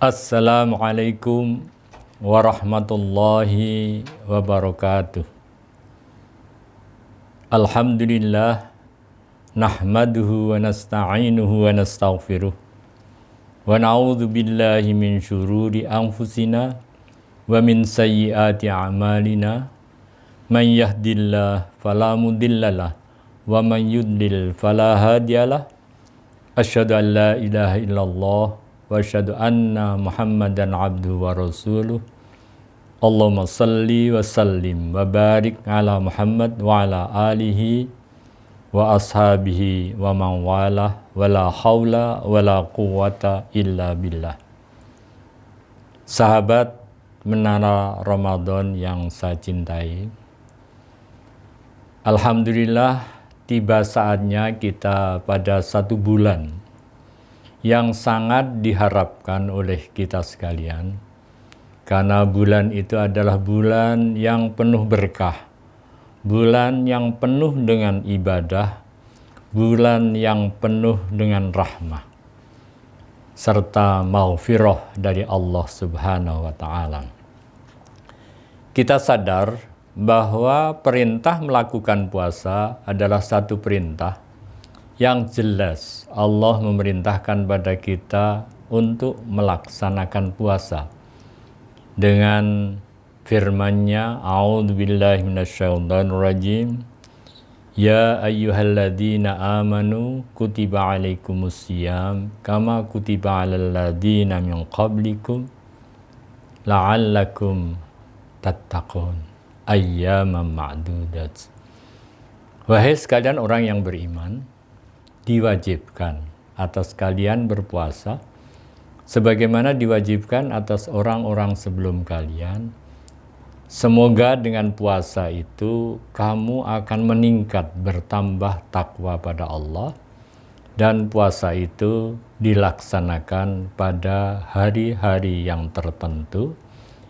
Assalamualaikum warahmatullahi wabarakatuh. Alhamdulillah nahmaduhu wa nasta'inuhu wa nastaghfiruh wa na'udzu billahi min syururi anfusina wa min sayyiati a'malina. Man yahdillahu fala mudhillalah wa man yudlil fala hadiyalah. Asyhadu an la ilaha illallah wa asyhadu anna Muhammadan abduhu wa rasuluh. Allahumma salli wa sallim wa barik ala Muhammad wa ala alihi wa ashabihi wa man walah wa la hawla wa la quwwata illa billah. Sahabat Menara Ramadan yang saya cintai, alhamdulillah tiba saatnya kita pada satu bulan yang sangat diharapkan oleh kita sekalian, karena bulan itu adalah bulan yang penuh berkah, bulan yang penuh dengan ibadah, bulan yang penuh dengan rahmah serta maghfirah dari Allah Subhanahu wa Ta'ala. Kita sadar bahwa perintah melakukan puasa adalah satu perintah yang jelas Allah memerintahkan pada kita untuk melaksanakan puasa dengan firman-Nya, a'udzubillahi minasyaitonirrajim, ya ayyuhalladzina amanu kutiba alaikumusiyam kama kutiba alal ladzina min qablikum la'allakum tattaqun ayyaman ma'dudat. Wahai sekalian orang yang beriman, diwajibkan atas kalian berpuasa sebagaimana diwajibkan atas orang-orang sebelum kalian. Semoga dengan puasa itu kamu akan meningkat, bertambah takwa pada Allah, dan puasa itu dilaksanakan pada hari-hari yang tertentu,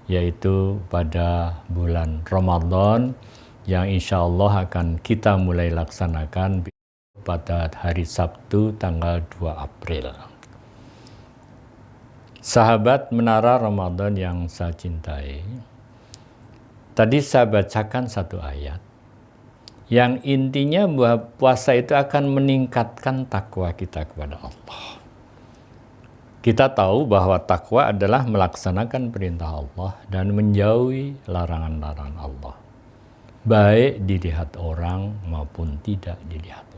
yaitu pada bulan Ramadan yang insya Allah akan kita mulai laksanakan pada hari Sabtu tanggal 2 April. Sahabat Menara Ramadan yang saya cintai, tadi saya bacakan satu ayat yang intinya bahwa puasa itu akan meningkatkan takwa kita kepada Allah. Kita tahu bahwa takwa adalah melaksanakan perintah Allah dan menjauhi larangan-larangan Allah, baik dilihat orang maupun tidak dilihat orang.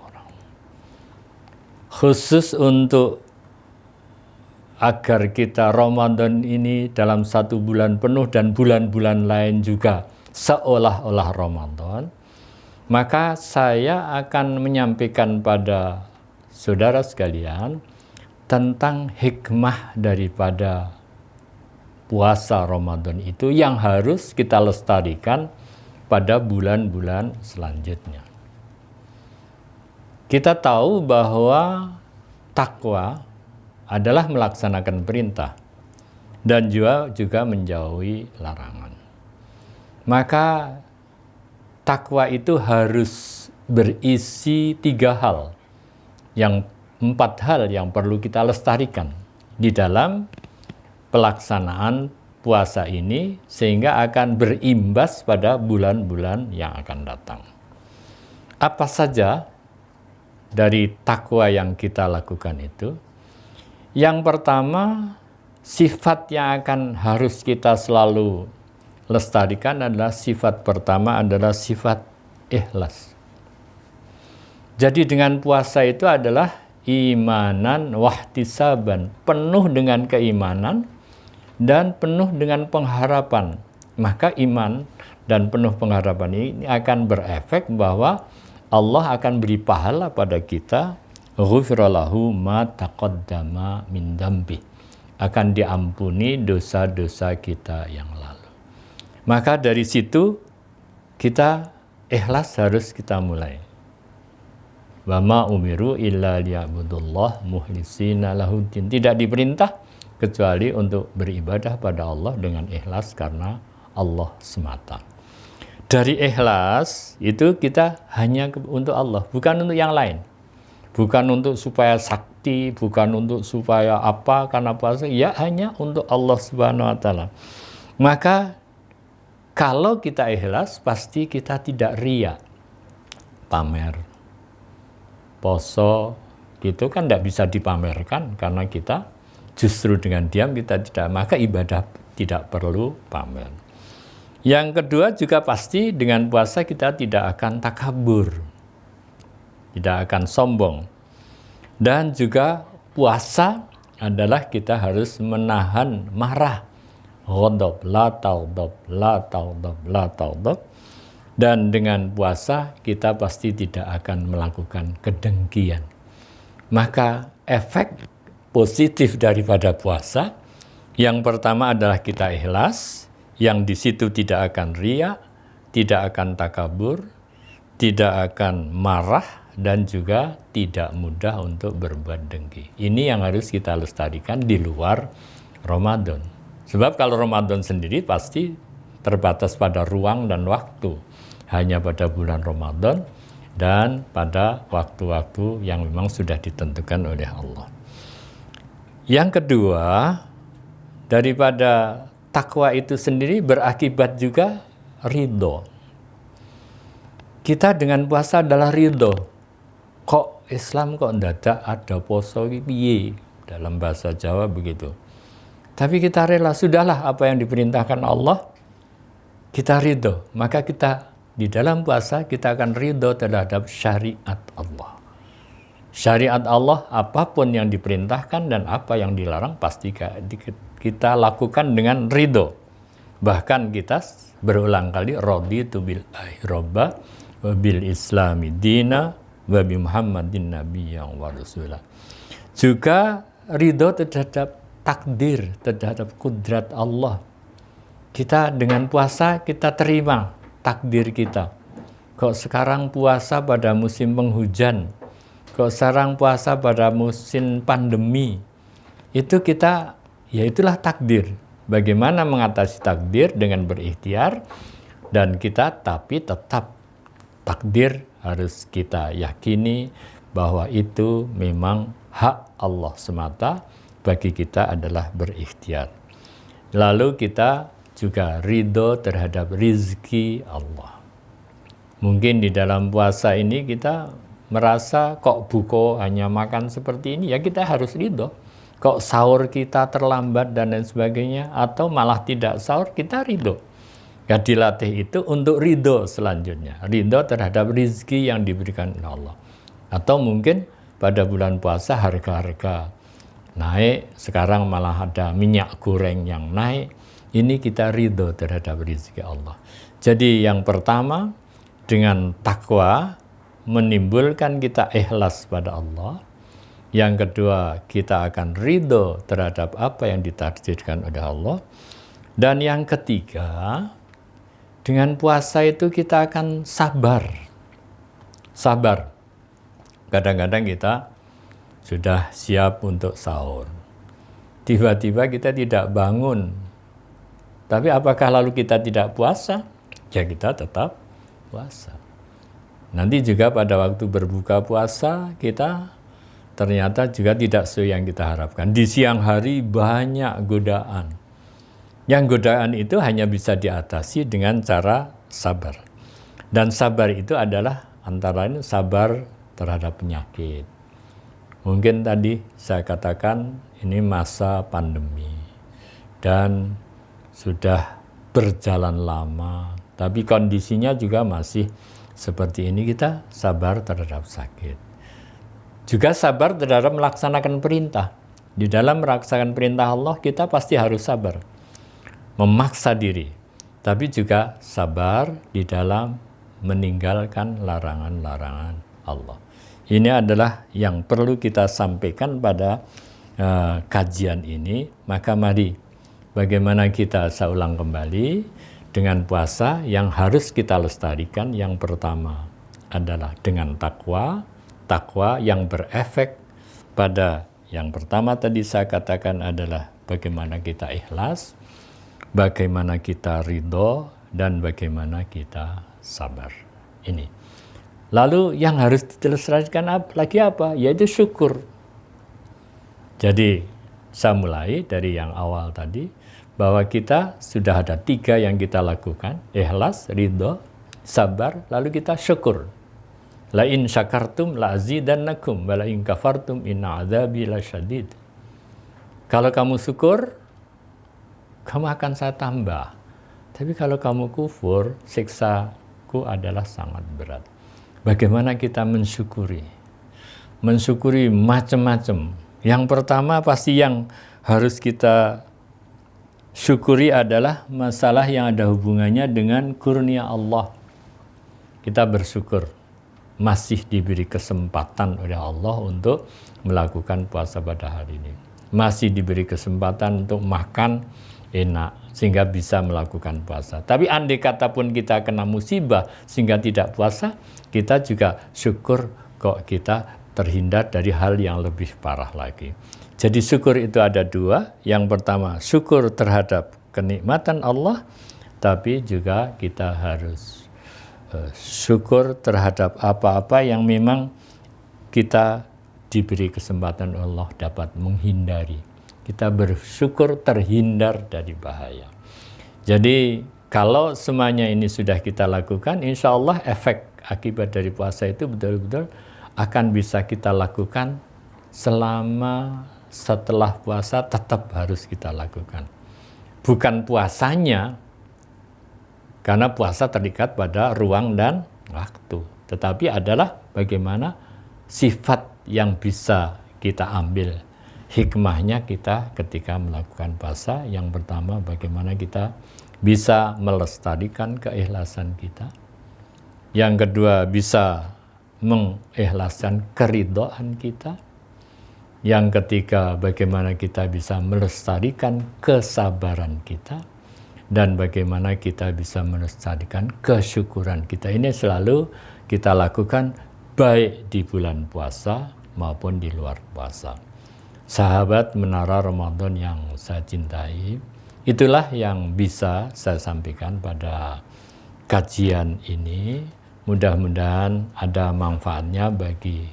Khusus untuk agar kita Ramadan ini dalam satu bulan penuh dan bulan-bulan lain juga seolah-olah Ramadan, maka saya akan menyampaikan pada saudara sekalian tentang hikmah daripada puasa Ramadan itu yang harus kita lestarikan pada bulan-bulan selanjutnya. Kita tahu bahwa takwa adalah melaksanakan perintah dan juga menjauhi larangan. Maka takwa itu harus berisi 3 hal, 4 hal yang perlu kita lestarikan di dalam pelaksanaan puasa ini sehingga akan berimbas pada bulan-bulan yang akan datang. Apa saja dari takwa yang kita lakukan itu? Yang pertama, sifat yang akan harus kita selalu lestarikan adalah sifat pertama adalah sifat ikhlas. Jadi dengan puasa itu adalah imanan wahtisaban, penuh dengan keimanan dan penuh dengan pengharapan. Maka iman dan penuh pengharapan ini akan berefek bahwa Allah akan beri pahala pada kita, ghufira lahu ma taqaddama min dambi, akan diampuni dosa-dosa kita yang lalu. Maka dari situ kita ikhlas harus kita mulai. Wa ma umiru illa liya'budullah muhlisina lahuddin. Tidak diperintah kecuali untuk beribadah pada Allah dengan ikhlas karena Allah semata. Dari ikhlas itu kita hanya untuk Allah, bukan untuk yang lain. Bukan untuk supaya sakti, bukan untuk supaya apa, karena puasa, ya hanya untuk Allah Subhanahu wa taala. Maka kalau kita ikhlas, pasti kita tidak riya, pamer. Poso gitu kan tidak bisa dipamerkan, karena kita justru dengan diam kita tidak, maka ibadah tidak perlu pamer. Yang kedua juga pasti dengan puasa kita tidak akan takabur, tidak akan sombong. Dan juga puasa adalah kita harus menahan marah. Ghadab, la taghdab, la taghdab, la taghdab. Dan dengan puasa kita pasti tidak akan melakukan kedengkian. Maka efek positif daripada puasa, yang pertama adalah kita ikhlas, yang di situ tidak akan riya, tidak akan takabur, tidak akan marah, dan juga tidak mudah untuk berbuat dengki. Ini yang harus kita lestarikan di luar Ramadan. Sebab kalau Ramadan sendiri pasti terbatas pada ruang dan waktu. Hanya pada bulan Ramadan dan pada waktu-waktu yang memang sudah ditentukan oleh Allah. Yang kedua, daripada takwa itu sendiri berakibat juga ridho. Kita dengan puasa adalah ridho. Kok Islam kok ndadak ada poso piye? Dalam bahasa Jawa begitu. Tapi kita rela, sudahlah apa yang diperintahkan Allah, kita ridho. Maka kita di dalam puasa kita akan ridho terhadap syariat Allah. Syariat Allah, apapun yang diperintahkan dan apa yang dilarang pasti kita lakukan dengan ridho. Bahkan kita berulang kali raditu billahi robba wa bil islami dina wa bi muhammadin nabiyyan wa rasulah. Juga ridho terhadap takdir, terhadap kudrat Allah. Kita dengan puasa kita terima takdir kita. Kok sekarang puasa pada musim penghujan, kok sekarang puasa pada musim pandemi, itu kita, ya itulah takdir. Bagaimana mengatasi takdir dengan berikhtiar, dan kita tapi tetap takdir harus kita yakini bahwa itu memang hak Allah semata, bagi kita adalah berikhtiar. Lalu kita juga ridho terhadap rizki Allah. Mungkin di dalam puasa ini kita merasa kok buko hanya makan seperti ini, ya kita harus ridho. Kok sahur kita terlambat dan lain sebagainya, atau malah tidak sahur, kita ridho. Ya dilatih itu untuk ridho selanjutnya. Ridho terhadap rizki yang diberikan oleh Allah. Atau mungkin pada bulan puasa harga-harga naik, sekarang malah ada minyak goreng yang naik. Ini kita ridho terhadap rizki Allah. Jadi yang pertama, dengan takwa menimbulkan kita ikhlas pada Allah. Yang kedua, kita akan ridho terhadap apa yang ditakdirkan oleh Allah. Dan yang ketiga, dengan puasa itu kita akan sabar. Sabar. Kadang-kadang kita sudah siap untuk sahur. Tiba-tiba kita tidak bangun. Tapi apakah lalu kita tidak puasa? Ya kita tetap puasa. Nanti juga pada waktu berbuka puasa kita ternyata juga tidak sesuai yang kita harapkan. Di siang hari banyak godaan. Yang godaan itu hanya bisa diatasi dengan cara sabar. Dan sabar itu adalah antara lain sabar terhadap penyakit. Mungkin tadi saya katakan ini masa pandemi dan sudah berjalan lama, tapi kondisinya juga masih seperti ini, kita sabar terhadap sakit. Juga sabar terhadap melaksanakan perintah. Di dalam melaksanakan perintah Allah kita pasti harus sabar. Memaksa diri. Tapi juga sabar di dalam meninggalkan larangan-larangan Allah. Ini adalah yang perlu kita sampaikan pada kajian ini. Maka mari, bagaimana kita, saya ulang kembali, dengan puasa yang harus kita lestarikan, yang pertama adalah dengan takwa. Takwa yang berefek pada yang pertama tadi saya katakan adalah bagaimana kita ikhlas, bagaimana kita ridho, dan bagaimana kita sabar. Ini. Lalu yang harus dilestarikan lagi apa? Yaitu syukur. Jadi saya mulai dari yang awal tadi, bahwa kita sudah ada 3 yang kita lakukan, ikhlas, ridho, sabar, lalu kita syukur. La in syakartum la azidannakum wa la in kafartum inna adzabi lasyadid. Kalau kamu syukur, kamu akan saya tambah. Tapi kalau kamu kufur, siksaku adalah sangat berat. Bagaimana kita mensyukuri? Mensyukuri macam-macam. Yang pertama pasti yang harus kita syukuri adalah masalah yang ada hubungannya dengan kurnia Allah. Kita bersyukur masih diberi kesempatan oleh Allah untuk melakukan puasa pada hari ini. Masih diberi kesempatan untuk makan enak sehingga bisa melakukan puasa. Tapi andai kata pun kita kena musibah sehingga tidak puasa, kita juga syukur kok kita terhindar dari hal yang lebih parah lagi. Jadi syukur itu ada 2. Yang pertama, syukur terhadap kenikmatan Allah, tapi juga kita harus syukur terhadap apa-apa yang memang kita diberi kesempatan Allah dapat menghindari. Kita bersyukur terhindar dari bahaya. Jadi kalau semuanya ini sudah kita lakukan, insya Allah efek akibat dari puasa itu betul-betul akan bisa kita lakukan selama setelah puasa tetap harus kita lakukan. Bukan puasanya, karena puasa terikat pada ruang dan waktu. Tetapi adalah bagaimana sifat yang bisa kita ambil. Hikmahnya kita ketika melakukan puasa. Yang pertama, bagaimana kita bisa melestarikan keikhlasan kita. Yang kedua, bisa mengikhlaskan keridhaan kita. Yang ketiga, bagaimana kita bisa melestarikan kesabaran kita. Dan bagaimana kita bisa melestarikan kesyukuran kita. Ini selalu kita lakukan baik di bulan puasa maupun di luar puasa. Sahabat Menara Ramadan yang saya cintai, itulah yang bisa saya sampaikan pada kajian ini. Mudah-mudahan ada manfaatnya bagi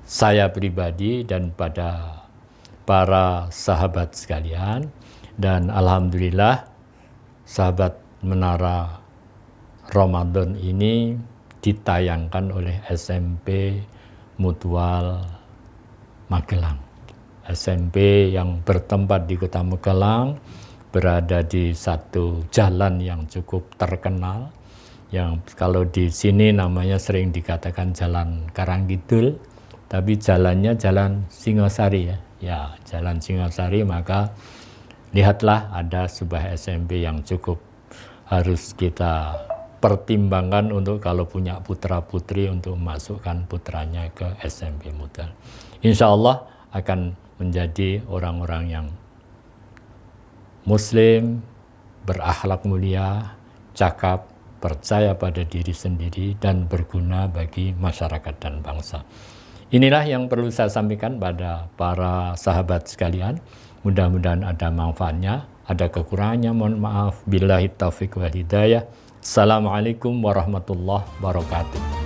saya pribadi dan pada para sahabat sekalian. Dan alhamdulillah, sahabat Menara Ramadan ini ditayangkan oleh SMP Mutual Magelang. SMP yang bertempat di Kota Magelang, berada di satu jalan yang cukup terkenal, yang kalau di sini namanya sering dikatakan Jalan Karangkidul, tapi jalannya Jalan Singosari ya. Ya, Jalan Singosari, maka lihatlah ada sebuah SMP yang cukup harus kita pertimbangkan untuk kalau punya putra-putri untuk memasukkan putranya ke SMP Mutual. Insya Allah akan menjadi orang-orang yang muslim, berakhlak mulia, cakap, percaya pada diri sendiri, dan berguna bagi masyarakat dan bangsa. Inilah yang perlu saya sampaikan pada para sahabat sekalian. Mudah-mudahan ada manfaatnya, ada kekurangannya, mohon maaf. Billahi taufiq wal hidayah. Assalamualaikum warahmatullahi wabarakatuh.